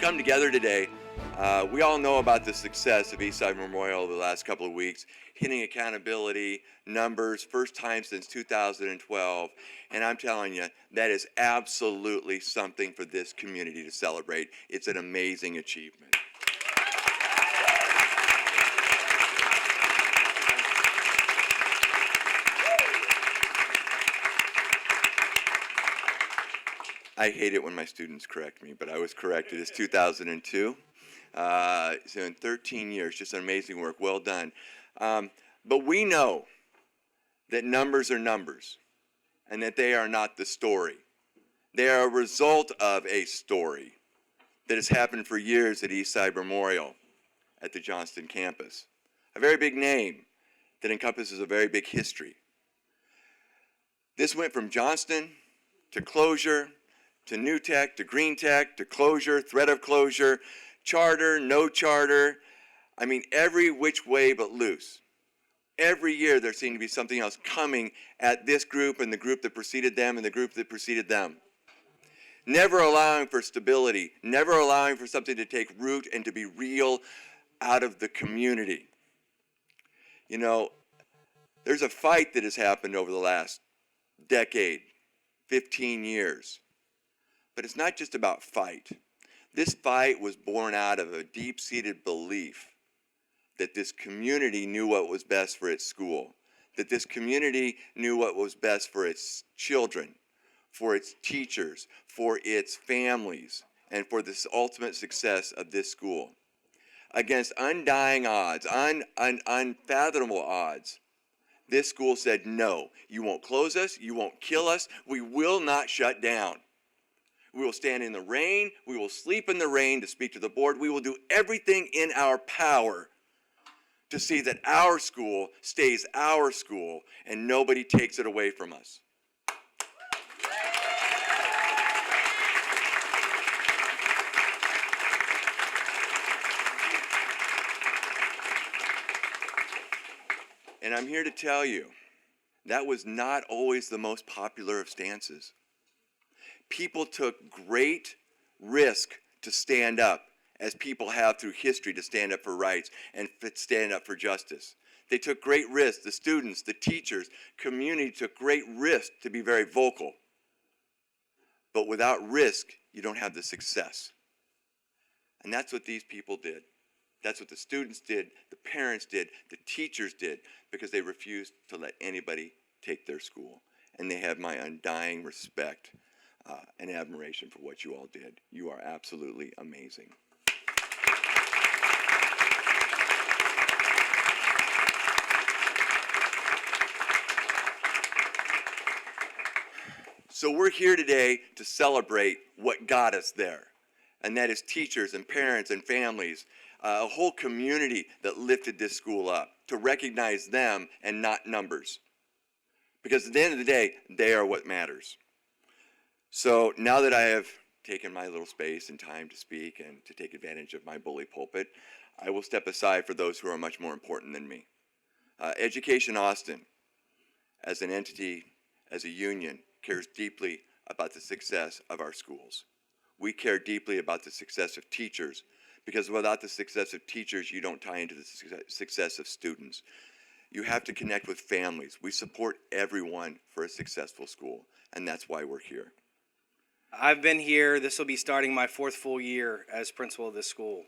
come together today. We all know about the success of Eastside Memorial over the last couple of weeks, hitting accountability numbers, first time since 2012. And I'm telling you, that is absolutely something for this community to celebrate. It's an amazing achievement. I hate it when my students correct me, but I was corrected. It's 2002. So in 13 years, just an amazing work. Well done. But we know that numbers are numbers and that they are not the story. They are a result of a story that has happened for years at Eastside Memorial at the Johnston campus. A very big name that encompasses a very big history. This went from Johnston to closure, to new tech, to green tech, to closure, threat of closure, charter, no charter. I mean, every which way but loose. Every year there seemed to be something else coming at this group and the group that preceded them and the group that preceded them. Never allowing for stability, never allowing for something to take root and to be real out of the community. You know, there's a fight that has happened over the last decade, 15 years. But it's not just about fight. This fight was born out of a deep-seated belief that this community knew what was best for its school, that this community knew what was best for its children, for its teachers, for its families, and for the ultimate success of this school. Against undying odds, unfathomable odds, this school said, no, you won't close us, you won't kill us, we will not shut down. We will stand in the rain. We will sleep in the rain to speak to the board. We will do everything in our power to see that our school stays our school and nobody takes it away from us. And I'm here to tell you, that was not always the most popular of stances. People took great risk to stand up, as people have through history to stand up for rights and stand up for justice. They took great risks. The students, the teachers, community took great risk to be very vocal. But without risk, you don't have the success. And that's what these people did. That's what the students did, the parents did, the teachers did, because they refused to let anybody take their school. And they have my undying respect and admiration for what you all did. You are absolutely amazing. So we're here today to celebrate what got us there, and that is teachers and parents and families, a whole community that lifted this school up, to recognize them and not numbers. Because at the end of the day, they are what matters. So now that I have taken my little space and time to speak and to take advantage of my bully pulpit, I will step aside for those who are much more important than me. Education Austin, as an entity, as a union, cares deeply about the success of our schools. We care deeply about the success of teachers, because without the success of teachers, you don't tie into the success of students. You have to connect with families. We support everyone for a successful school, and that's why we're here. I've been here, this will be starting my 4th full year as principal of this school.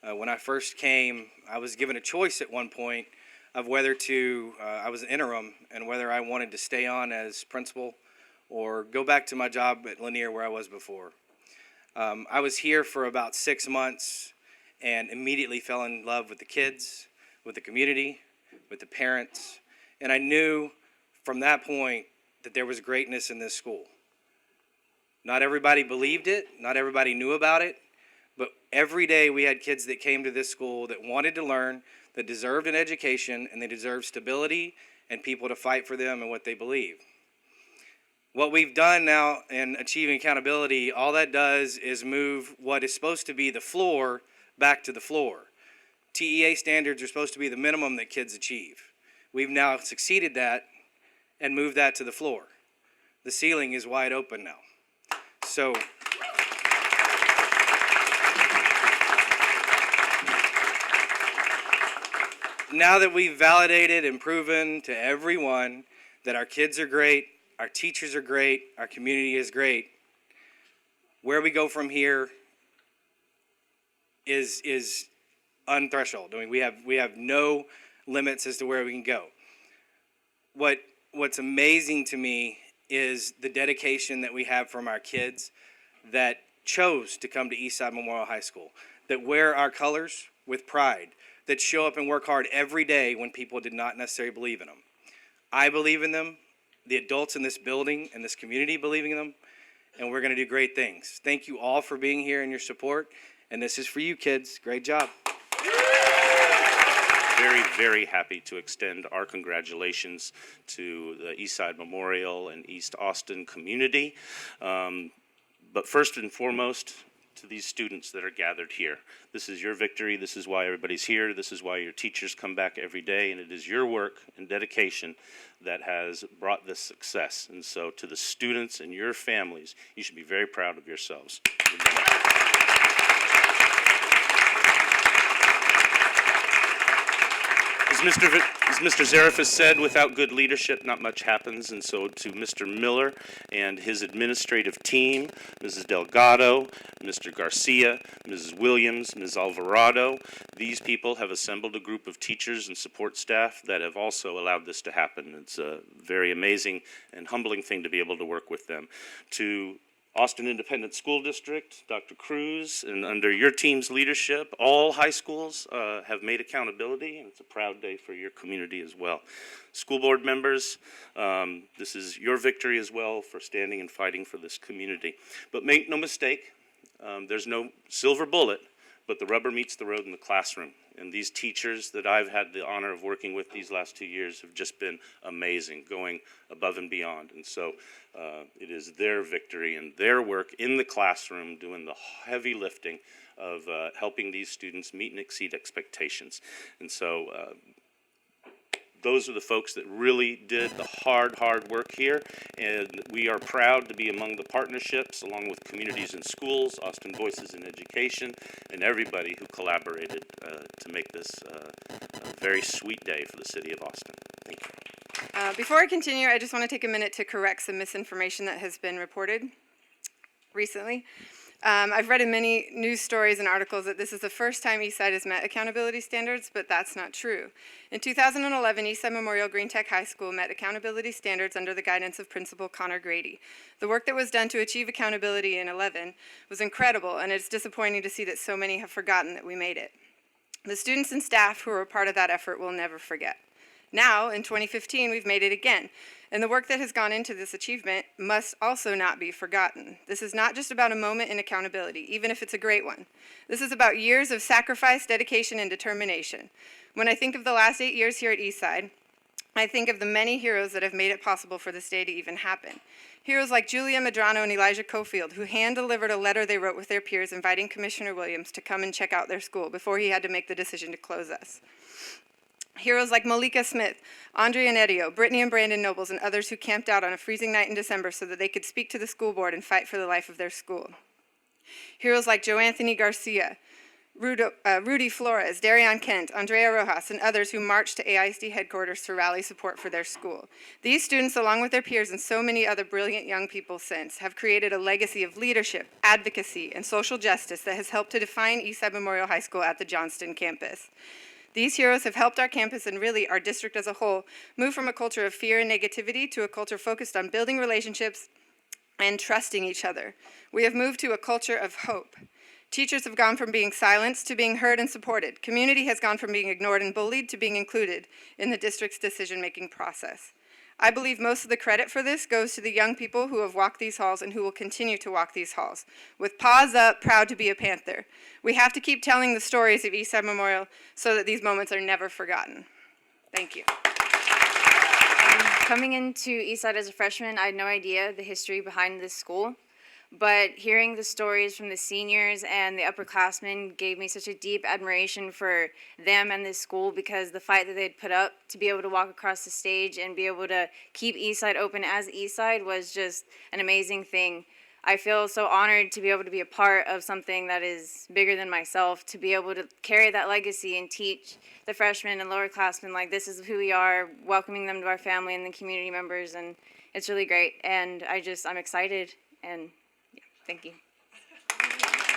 When I first came, I was given a choice at one point of whether to, I was an interim, and whether I wanted to stay on as principal or go back to my job at Lanier where I was before. I was here for about 6 months and immediately fell in love with the kids, with the community, with the parents, and I knew from that point that there was greatness in this school. Not everybody believed it, not everybody knew about it, but every day we had kids that came to this school that wanted to learn, that deserved an education, and they deserved stability and people to fight for them and what they believe. What we've done now in achieving accountability, all that does is move what is supposed to be the floor back to the floor. TEA standards are supposed to be the minimum that kids achieve. We've now succeeded that and moved that to the floor. The ceiling is wide open now. So now that we've validated and proven to everyone that our kids are great, our teachers are great, our community is great, where we go from here is unthreshold. I mean, we have no limits as to where we can go. What's amazing to me is the dedication that we have from our kids that chose to come to Eastside Memorial High School, that wear our colors with pride, that show up and work hard every day when people did not necessarily believe in them. I believe in them, the adults in this building and this community believe in them, and we're going to do great things. Thank you all for being here and your support, and this is for you kids. Great job. Very, very happy to extend our congratulations to the Eastside Memorial and East Austin community. But first and foremost, to these students that are gathered here. This is your victory. This is why everybody's here. This is why your teachers come back every day. And it is your work and dedication that has brought this success. And so to the students and your families, you should be very proud of yourselves. As Mr. Zarif has said, without good leadership, not much happens. And so to Mr. Miller and his administrative team, Mrs. Delgado, Mr. Garcia, Mrs. Williams, Ms. Alvarado, these people have assembled a group of teachers and support staff that have also allowed this to happen. It's a very amazing and humbling thing to be able to work with them. To Austin Independent School District, Dr. Cruz, and under your team's leadership, all high schools have made accountability, and it's a proud day for your community as well. School board members, this is your victory as well for standing and fighting for this community. But make no mistake, there's no silver bullet, but the rubber meets the road in the classroom. And these teachers that I've had the honor of working with these last 2 years have just been amazing, going above and beyond. And so it is their victory and their work in the classroom doing the heavy lifting of helping these students meet and exceed expectations. And so those are the folks that really did the hard work here, and we are proud to be among the partnerships, along with communities and schools, Austin Voices in Education, and everybody who collaborated to make this a very sweet day for the city of Austin. Thank you. Before I continue, I just want to take a minute to correct some misinformation that has been reported recently. I've read in many news stories and articles that this is the first time Eastside has met accountability standards, but that's not true. In 2011, Eastside Memorial Green Tech High School met accountability standards under the guidance of Principal Connor Grady. The work that was done to achieve accountability in 11 was incredible, and it's disappointing to see that so many have forgotten that we made it. The students and staff who were a part of that effort will never forget. Now, in 2015, we've made it again, and the work that has gone into this achievement must also not be forgotten. This is not just about a moment in accountability, even if it's a great one. This is about years of sacrifice, dedication, and determination. When I think of the last 8 years here at Eastside, I think of the many heroes that have made it possible for this day to even happen. Heroes like Julia Medrano and Elijah Cofield, who hand-delivered a letter they wrote with their peers inviting Commissioner Williams to come and check out their school before he had to make the decision to close us. Heroes like Malika Smith, Andrea Nerio, Brittany and Brandon Nobles, and others who camped out on a freezing night in December so that they could speak to the school board and fight for the life of their school. Heroes like Joe Anthony Garcia, Rudy Flores, Darion Kent, Andrea Rojas, and others who marched to AISD headquarters to rally support for their school. These students, along with their peers and so many other brilliant young people since, have created a legacy of leadership, advocacy, and social justice that has helped to define Eastside Memorial High School at the Johnston campus. These heroes have helped our campus and really our district as a whole move from a culture of fear and negativity to a culture focused on building relationships and trusting each other. We have moved to a culture of hope. Teachers have gone from being silenced to being heard and supported. Community has gone from being ignored and bullied to being included in the district's decision-making process. I believe most of the credit for this goes to the young people who have walked these halls and who will continue to walk these halls. With paws up, proud to be a Panther. We have to keep telling the stories of Eastside Memorial so that these moments are never forgotten. Thank you. Coming into Eastside as a freshman, I had no idea the history behind this school. But hearing the stories from the seniors and the upperclassmen gave me such a deep admiration for them and this school, because the fight that they'd put up to be able to walk across the stage and be able to keep Eastside open as Eastside was just an amazing thing. I feel so honored to be able to be a part of something that is bigger than myself, to be able to carry that legacy and teach the freshmen and lowerclassmen, like, this is who we are, welcoming them to our family and the community members, and it's really great. And I'm excited, and yeah, thank you.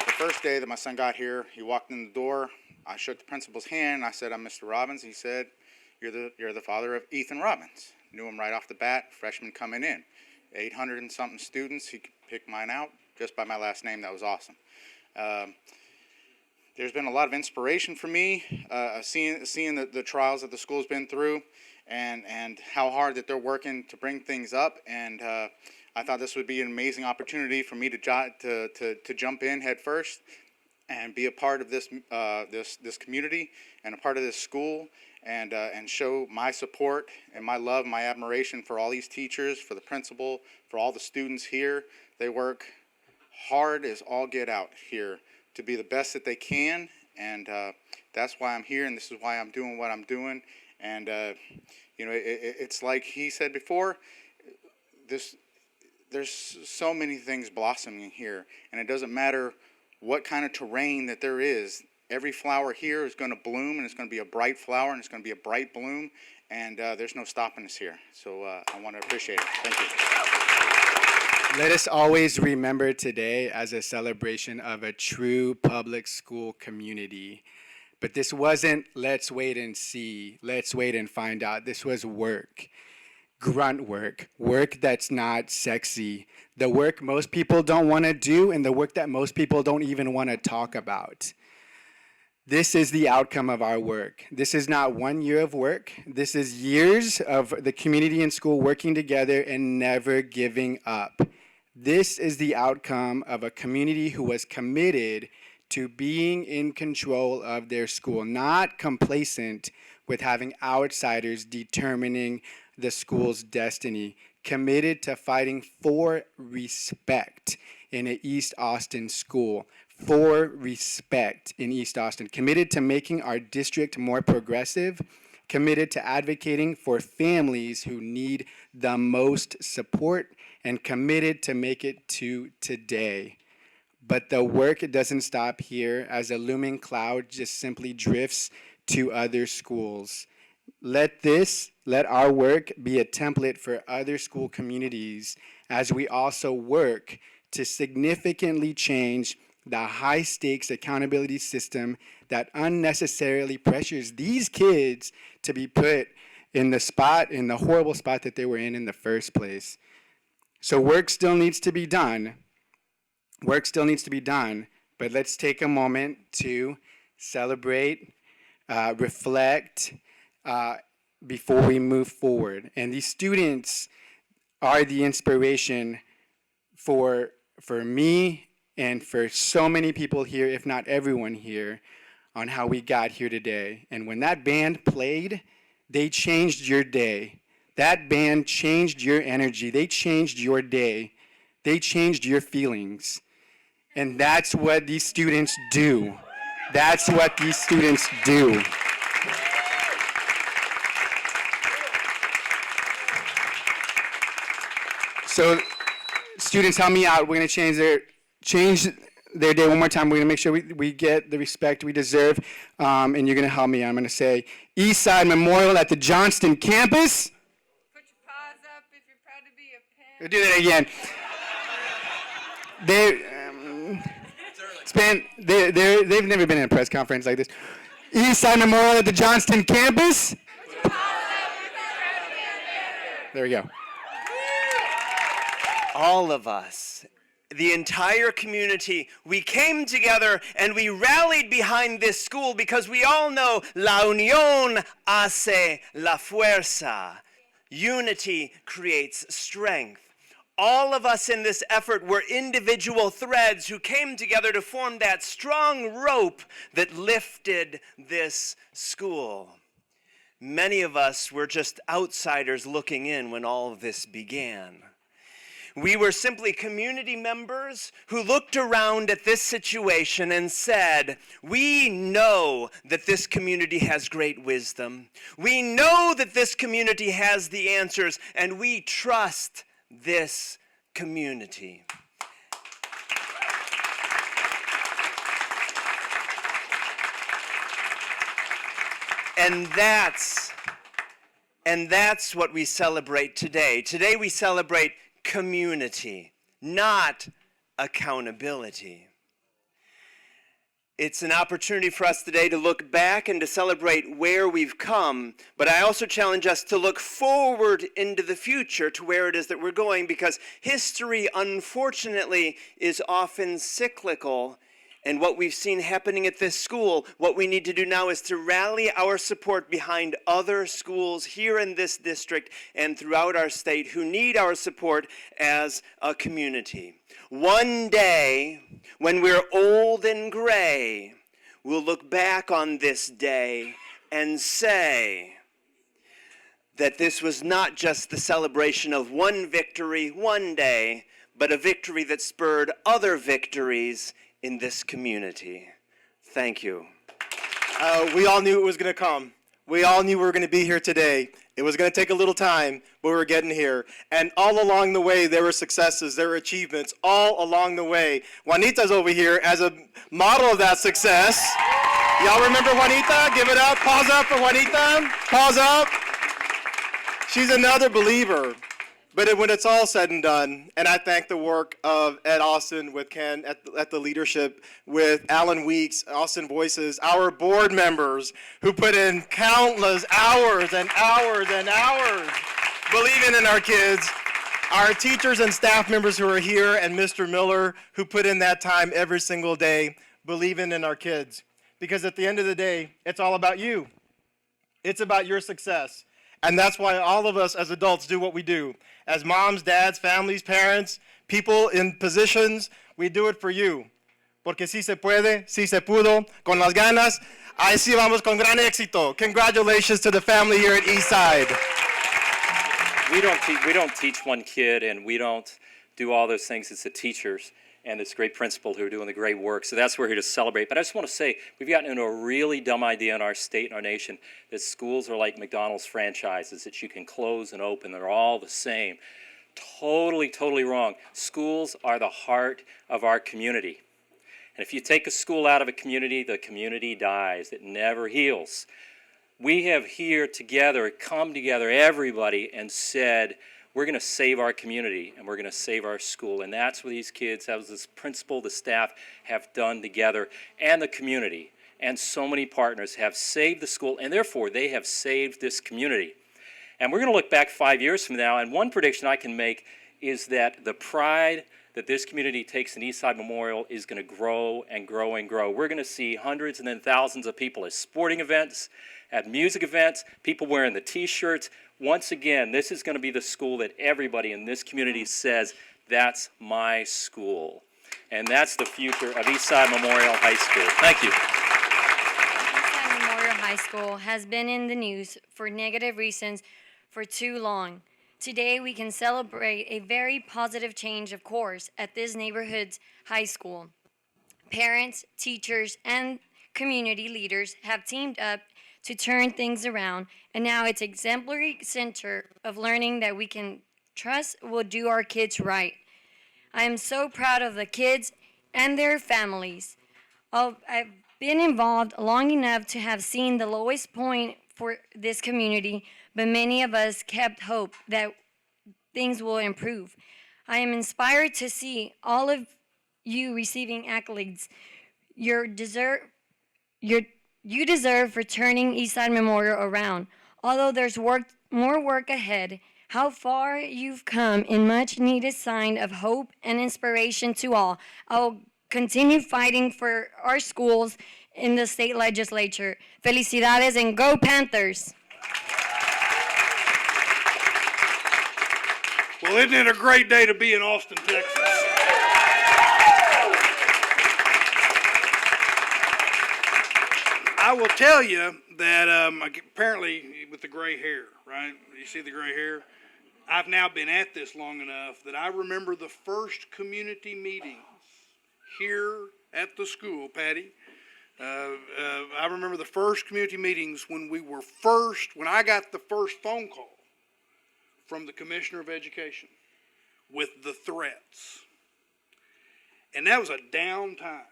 The first day that my son got here, he walked in the door. I shook the principal's hand. I said, "I'm Mr. Robbins." He said, you're the father of Ethan Robbins." Knew him right off the bat, freshman coming in. 800 and something students. He could pick mine out just by my last name. That was awesome. There's been a lot of inspiration for me, seeing the trials that the school's been through, and how hard that they're working to bring things up. And I thought this would be an amazing opportunity for me to jump in head first and be a part of this community and a part of this school, and show my support and my love, my admiration for all these teachers, for the principal, for all the students here. They work hard as all get out here to be the best that they can, and that's why I'm here, and this is why I'm doing what I'm doing. And it's like he said before, there's so many things blossoming here, and it doesn't matter what kind of terrain that there is. Every flower here is going to bloom, and it's going to be a bright flower, and it's going to be a bright bloom, and there's no stopping us here. So I want to appreciate it. Thank you. Let us always remember today as a celebration of a true public school community. But this wasn't, let's wait and see, let's wait and find out. This was work, grunt work, work that's not sexy, the work most people don't want to do, and the work that most people don't even want to talk about. This is the outcome of our work. This is not 1 year of work. This is years of the community and school working together and never giving up. This is the outcome of a community who was committed to being in control of their school, not complacent with having outsiders determining the school's destiny, committed to fighting for respect in an East Austin school, for respect in East Austin, committed to making our district more progressive, committed to advocating for families who need the most support, and committed to make it to today. But the work doesn't stop here as a looming cloud just simply drifts to other schools. Let our work be a template for other school communities as we also work to significantly change the high-stakes accountability system that unnecessarily pressures these kids to be put in the horrible spot that they were in the first place. So work still needs to be done. Work still needs to be done, but let's take a moment to celebrate, reflect, before we move forward. And these students are the inspiration for me and for so many people here, if not everyone here, on how we got here today. And when that band played, they changed your day. That band changed your energy. They changed your day. They changed your feelings. And that's what these students do. That's what these students do. So students, help me out. We're going to change their day one more time. We're going to make sure we get the respect we deserve. And you're going to help me. I'm going to say Eastside Memorial at the Johnston campus. Put your paws up if you're proud to be a parent. We'll do that again. They've never been in a press conference like this. Eastside Memorial at the Johnston campus. There we go. All of us, the entire community, we came together and we rallied behind this school because we all know la unión hace la fuerza. Unity creates strength. All of us in this effort were individual threads who came together to form that strong rope that lifted this school. Many of us were just outsiders looking in when all of this began. We were simply community members who looked around at this situation and said, we know that this community has great wisdom. We know that this community has the answers, and we trust this community. And that's what we celebrate today. Today we celebrate community, not accountability. It's an opportunity for us today to look back and to celebrate where we've come, but I also challenge us to look forward into the future to where it is that we're going, because history, unfortunately, is often cyclical. And what we've seen happening at this school, what we need to do now is to rally our support behind other schools here in this district and throughout our state who need our support as a community. One day, when we're old and gray, we'll look back on this day and say that this was not just the celebration of one victory one day, but a victory that spurred other victories in this community. Thank you. We all knew it was going to come. We all knew we were going to be here today. It was going to take a little time, but we were getting here. And all along the way, there were successes, there were achievements, all along the way. Juanita's over here as a model of that success. Y'all remember Juanita? Give it up. Pause up for Juanita. Pause up. She's another believer. But when it's all said and done, and I thank the work of Ed Austin with Ken at the leadership, with Alan Weeks, Austin Voices, our board members who put in countless hours and hours and hours believing in our kids, our teachers and staff members who are here, and Mr. Miller who put in that time every single day believing in our kids. Because at the end of the day, it's all about you. It's about your success. And that's why all of us as adults do what we do. As moms, dads, families, parents, people in positions, we do it for you. Porque si se puede, si se pudo, con las ganas, ahí sí vamos con gran éxito. Congratulations to the family here at Eastside. We don't teach one kid, and we don't do all those things. It's the teachers and this great principal who are doing the great work. So that's what we're here to celebrate. But I just want to say, we've gotten into a really dumb idea in our state and our nation that schools are like McDonald's franchises, that you can close and open. They're all the same. Totally, totally wrong. Schools are the heart of our community. And if you take a school out of a community, the community dies. It never heals. We have here together, come together, everybody, and said, we're going to save our community, and we're going to save our school. And that's what these kids, as this principal, the staff, have done together, and the community. And so many partners have saved the school, and therefore they have saved this community. And we're going to look back 5 years from now, and one prediction I can make is that the pride that this community takes in Eastside Memorial is going to grow and grow and grow. We're going to see hundreds and then thousands of people at sporting events, at music events, people wearing the T-shirts. Once again, this is going to be the school that everybody in this community says, that's my school. And that's the future of Eastside Memorial High School. Thank you. Eastside Memorial High School has been in the news for negative reasons for too long. Today, we can celebrate a very positive change of course at this neighborhood's high school. Parents, teachers, and community leaders have teamed up to turn things around, and now it's an exemplary center of learning that we can trust will do our kids right. I am so proud of the kids and their families. I've been involved long enough to have seen the lowest point for this community, but many of us kept hope that things will improve. I am inspired to see all of you receiving accolades you deserve for turning Eastside Memorial around. Although there's more work ahead, how far you've come in much needed sign of hope and inspiration to all. I will continue fighting for our schools in the state legislature. Felicidades and go Panthers! Well, isn't it a great day to be in Austin, Texas? I will tell you that apparently with the gray hair, right? You see the gray hair? I've now been at this long enough that I remember the first community meetings here at the school, Patty. I remember the first community meetings when I got the first phone call from the Commissioner of Education with the threats. And that was a down time.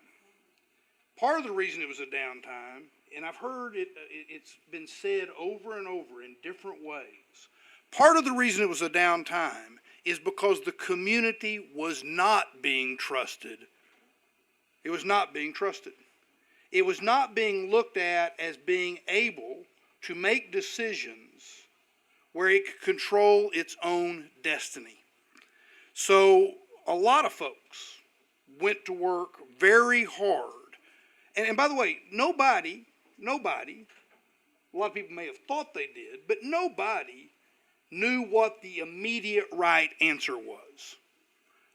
Part of the reason it was a down time and I've heard it's been said over and over in different ways. Part of the reason it was a downtime is because the community was not being trusted. It was not being trusted. It was not being looked at as being able to make decisions where it could control its own destiny. So a lot of folks went to work very hard. And by the way, nobody, a lot of people may have thought they did, but nobody knew what the immediate right answer was.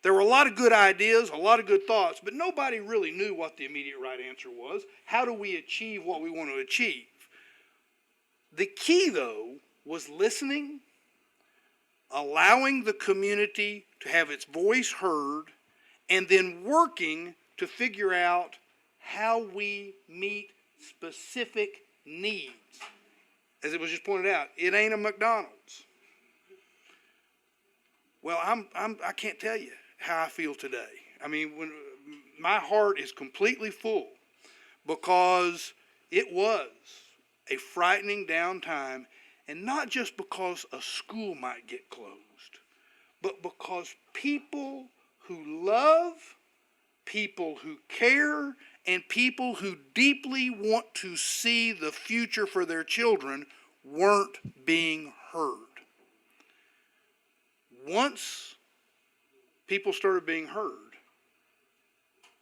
There were a lot of good ideas, a lot of good thoughts, but nobody really knew what the immediate right answer was. How do we achieve what we want to achieve? The key, though, was listening, allowing the community to have its voice heard, and then working to figure out how we meet specific needs. As it was just pointed out, it ain't a McDonald's. Well, I can't tell you how I feel today. I mean, when my heart is completely full because it was a frightening downtime, and not just because a school might get closed, but because people who love, people who care, and people who deeply want to see the future for their children weren't being heard. Once people started being heard,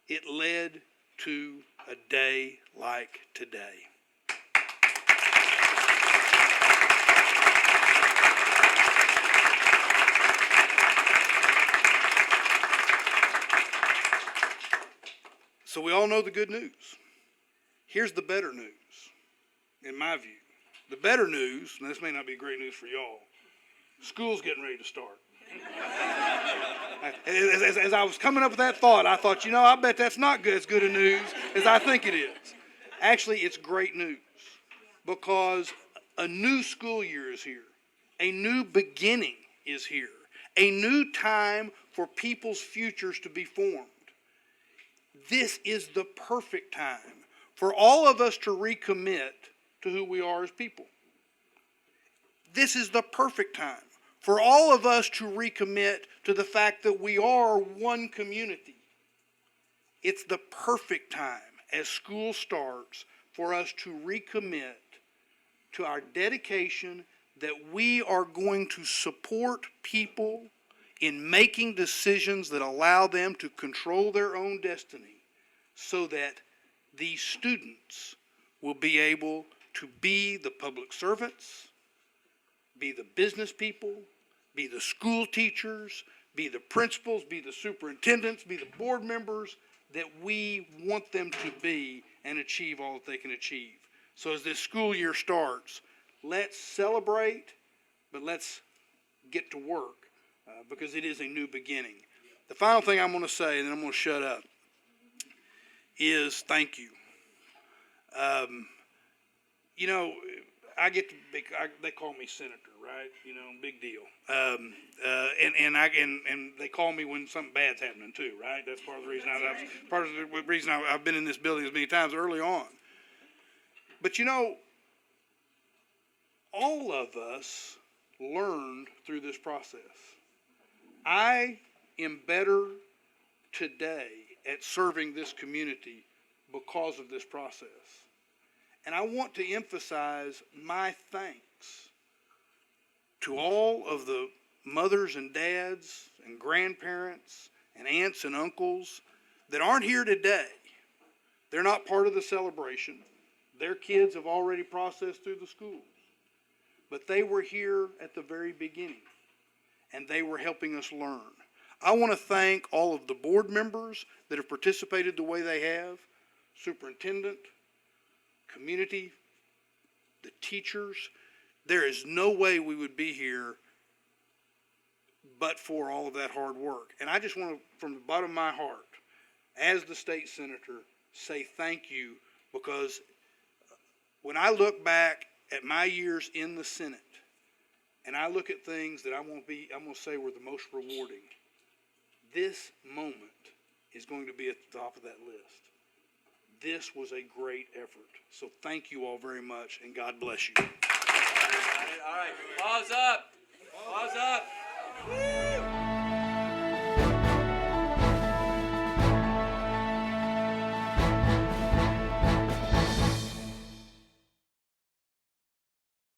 it led to a day like today. So we all know the good news. Here's the better news, in my view. The better news, and this may not be great news for y'all, school's getting ready to start. As I was coming up with that thought, I thought, I bet that's not as good a news as I think it is. Actually, it's great news because a new school year is here. A new beginning is here. A new time for people's futures to be formed. This is the perfect time for all of us to recommit to who we are as people. This is the perfect time for all of us to recommit to the fact that we are one community. It's the perfect time as school starts for us to recommit to our dedication that we are going to support people in making decisions that allow them to control their own destiny so that these students will be able to be the public servants, be the business people, be the school teachers, be the principals, be the superintendents, be the board members that we want them to be and achieve all that they can achieve. So as this school year starts, let's celebrate, but let's get to work because it is a new beginning. The final thing I'm going to say, and then I'm going to shut up, is thank you. They call me senator, right? Big deal. And they call me when something bad's happening too, right? That's part of the reason I've been in this building as many times early on. But all of us learned through this process. I am better today at serving this community because of this process. And I want to emphasize my thanks to all of the mothers and dads and grandparents and aunts and uncles that aren't here today. They're not part of the celebration. Their kids have already processed through the schools. But they were here at the very beginning, and they were helping us learn. I want to thank all of the board members that have participated the way they have, superintendent, community, the teachers. There is no way we would be here but for all of that hard work. And I just want to, from the bottom of my heart, as the state senator, say thank you, because when I look back at my years in the Senate, and I look at things that I'm going to say were the most rewarding, this moment is going to be at the top of that list. This was a great effort. So thank you all very much, and God bless you. All right, pause up. Pause up.